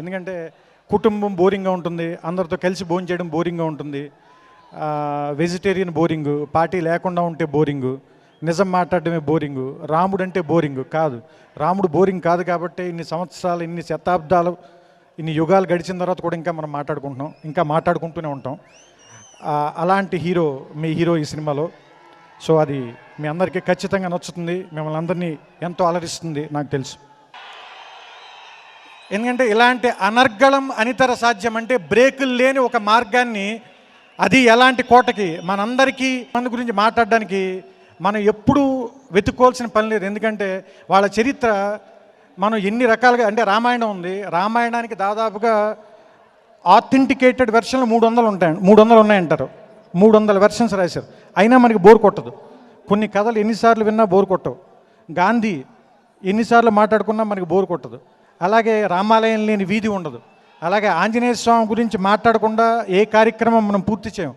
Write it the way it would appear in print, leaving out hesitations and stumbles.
ఎందుకంటే కుటుంబం బోరింగ్గా ఉంటుంది, అందరితో కలిసి భోజనం చేయడం బోరింగ్గా ఉంటుంది, వెజిటేరియన్ బోరింగు, పార్టీ లేకుండా ఉంటే బోరింగు, నిజం మాట్లాడడమే బోరింగు, రాముడు అంటే బోరింగు కాదు. రాముడు బోరింగ్ కాదు కాబట్టి ఇన్ని సంవత్సరాలు, ఇన్ని శతాబ్దాలు, ఇన్ని యుగాలు గడిచిన తర్వాత కూడా ఇంకా మనం మాట్లాడుకుంటున్నాం, ఇంకా మాట్లాడుకుంటూనే ఉంటాం. అలాంటి హీరో మీ హీరో ఈ సినిమాలో. సో అది మీ అందరికీ ఖచ్చితంగా నచ్చుతుంది, మిమ్మల్ని అందరినీ ఎంతో అలరిస్తుంది నాకు తెలుసు. ఎందుకంటే ఇలాంటి అనర్గళం అనితర సాధ్యం అంటే బ్రేకులు లేని ఒక మార్గాన్ని, అది ఎలాంటి కోటకి మనందరికీ మన గురించి మాట్లాడడానికి మనం ఎప్పుడూ వెతుక్కోవాల్సిన పని లేదు. ఎందుకంటే వాళ్ళ చరిత్ర మనం ఎన్ని రకాలుగా, అంటే రామాయణం ఉంది, రామాయణానికి దాదాపుగా ఆథెంటికేటెడ్ వెర్షన్లు 300 ఉన్నాయంటారు. 300 వెర్షన్స్ రాశారు, అయినా మనకి బోర్ కొట్టదు. కొన్ని కథలు ఎన్నిసార్లు విన్నా బోర్ కొట్టవు. గాంధీ ఎన్నిసార్లు మాట్లాడుకున్నా మనకి బోర్ కొట్టదు. అలాగే రామాలయం లేని వీధి ఉండదు. అలాగే ఆంజనేయ స్వామి గురించి మాట్లాడకుండా ఏ కార్యక్రమం మనం పూర్తి చేయం.